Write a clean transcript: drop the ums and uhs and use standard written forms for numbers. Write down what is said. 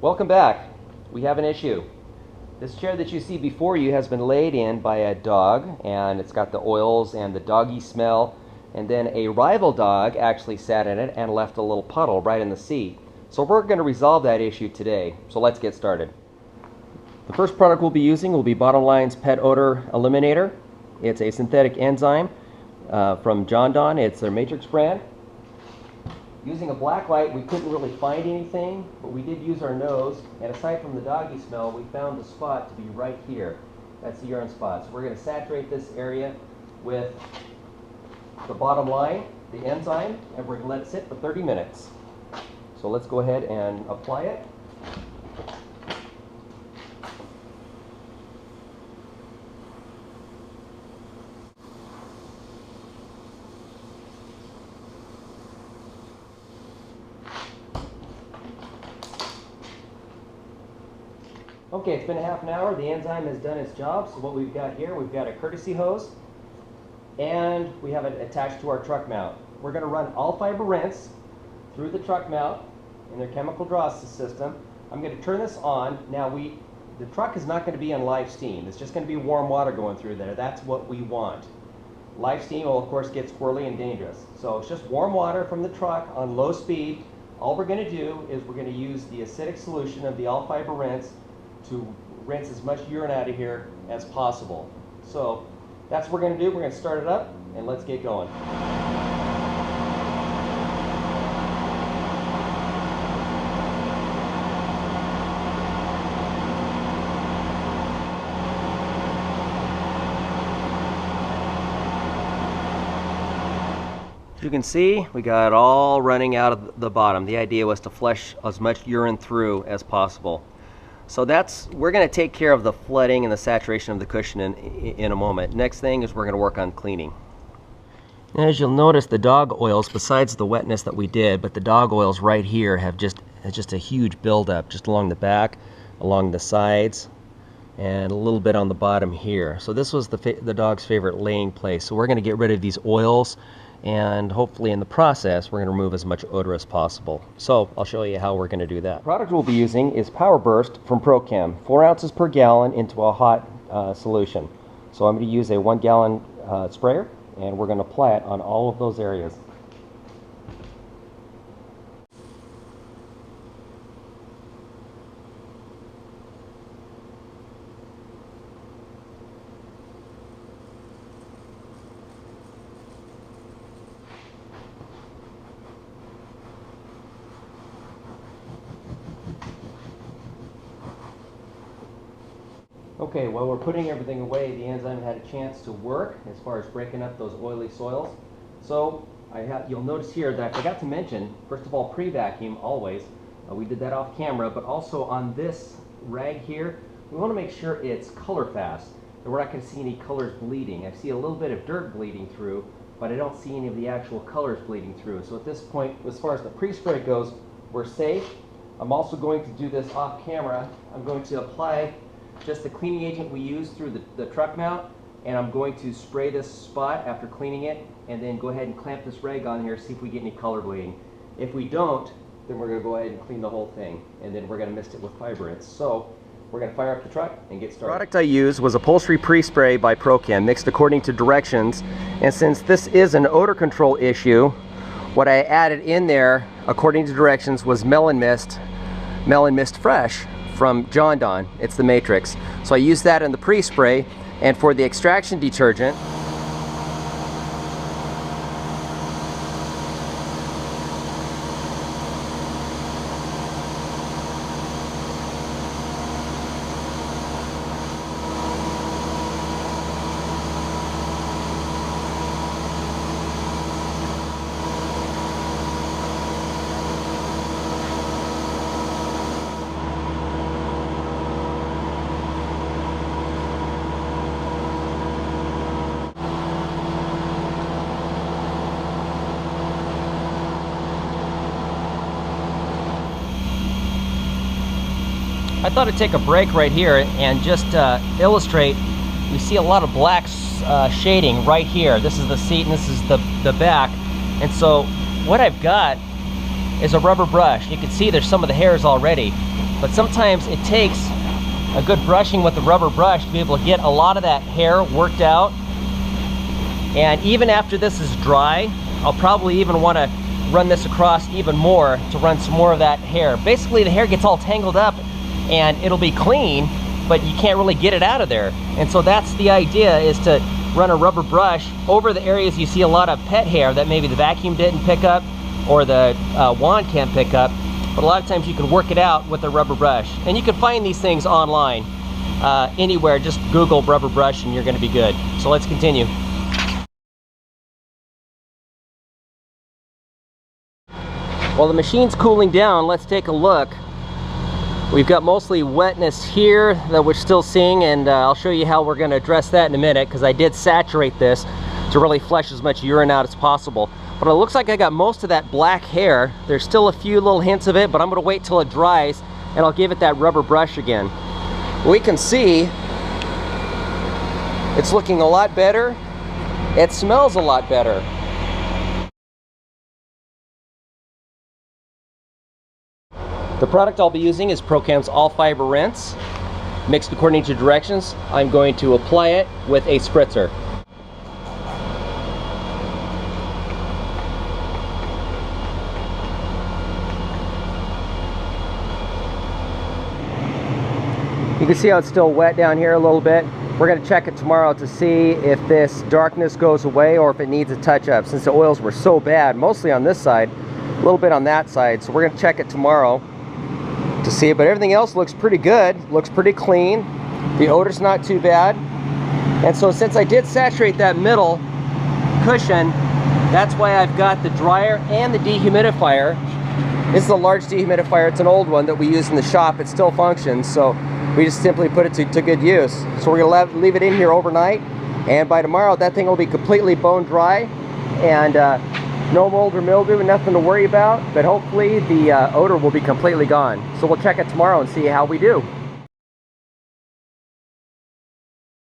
Welcome back. We have an issue. This chair that you see before you has been laid in by a dog, and it's got the oils and the doggy smell, and then a rival dog actually sat in it and left a little puddle right in the seat. So we're going to resolve that issue today. So let's get started. The first product we'll be using will be Bottom Line's Pet Odor Eliminator. It's a synthetic enzyme from John Don. It's their Matrix brand. Using a black light, we couldn't really find anything, but we did use our nose, and aside from the doggy smell, we found the spot to be right here. That's the urine spot. So we're going to saturate this area with the Bottom Line, the enzyme, and we're going to let it sit for 30 minutes. So let's go ahead and apply it. Okay, it's been a half an hour. The enzyme has done its job. So what we've got here, we've got a courtesy hose, and we have it attached to our truck mount. We're going to run all fiber rinse through the truck mount in their chemical draw system. I'm going to turn this on. Now the truck is not going to be on live steam. It's just going to be warm water going through there. That's what we want. Live steam will of course get squirrely and dangerous. So it's just warm water from the truck on low speed. All we're going to do is we're going to use the acidic solution of the all fiber rinse to rinse as much urine out of here as possible. So that's what we're going to do. We're going to start it up and let's get going. As you can see, we got it all running out of the bottom. The idea was to flush as much urine through as possible. So we're going to take care of the flooding and the saturation of the cushion in a moment. Next thing is we're going to work on cleaning. As you'll notice, the dog oils, besides the wetness that we did, but the dog oils right here have just a huge buildup just along the back, along the sides, and a little bit on the bottom here. So this was the dog's favorite laying place. So we're going to get rid of these oils, and hopefully in the process we're going to remove as much odor as possible. So I'll show you how we're going to do that. The product we'll be using is Power Burst from ProChem, 4 ounces per gallon into a hot solution. So I'm going to use a 1 gallon sprayer, and we're going to apply it on all of those areas. Okay, while we're putting everything away, the enzyme had a chance to work as far as breaking up those oily soils. So you'll notice here that I forgot to mention, first of all, pre-vacuum always. We did that off camera, but also on this rag here, we want to make sure it's color fast, and we're not going to see any colors bleeding. I see a little bit of dirt bleeding through, but I don't see any of the actual colors bleeding through. So at this point, as far as the pre-spray goes, we're safe. I'm also going to do this off camera. I'm going to apply just the cleaning agent we use through the truck mount, and I'm going to spray this spot after cleaning it, and then go ahead and clamp this rag on here, see if we get any color bleeding. If we don't, then we're going to go ahead and clean the whole thing, and then we're going to mist it with fiber rinse. So we're going to fire up the truck and get started. The product I used was Upholstery Pre-Spray by ProChem, mixed according to directions, and since this is an odor control issue, what I added in there according to directions was Melon Mist Fresh from John Don. It's the Matrix. So I used that in the pre-spray, and for the extraction detergent, I thought I'd take a break right here and just illustrate. We see a lot of black shading right here. This is the seat and this is the back. And so what I've got is a rubber brush. You can see there's some of the hairs already. but sometimes it takes a good brushing with the rubber brush to be able to get a lot of that hair worked out. And even after this is dry, I'll probably even want to run this across even more to run some more of that hair. Basically, the hair gets all tangled up and it'll be clean, but you can't really get it out of there. And so that's the idea, is to run a rubber brush over the areas you see a lot of pet hair that maybe the vacuum didn't pick up or the wand can't pick up. But a lot of times you can work it out with a rubber brush. And you can find these things online, anywhere. Just Google rubber brush and you're gonna be good. So let's continue. While the machine's cooling down, let's take a look. We've got mostly wetness here that we're still seeing, and I'll show you how we're gonna address that in a minute, because I did saturate this to really flush as much urine out as possible. But it looks like I got most of that black hair. There's still a few little hints of it, but I'm gonna wait till it dries and I'll give it that rubber brush again. We can see it's looking a lot better. It smells a lot better. The product I'll be using is Procam's All Fiber Rinse. Mixed according to directions, I'm going to apply it with a spritzer. You can see how it's still wet down here a little bit. We're going to check it tomorrow to see if this darkness goes away or if it needs a touch-up, since the oils were so bad, mostly on this side, a little bit on that side. So we're going to check it tomorrow to see it, but everything else looks pretty good, looks pretty clean. The odor's not too bad. And so since I did saturate that middle cushion, that's why I've got the dryer and the dehumidifier. This is a large dehumidifier. It's an old one that we use in the shop. It still functions, so we just simply put it to good use. So we're gonna leave it in here overnight, and by tomorrow that thing will be completely bone dry and no mold or mildew, nothing to worry about, but hopefully the odor will be completely gone. So we'll check it tomorrow and see how we do.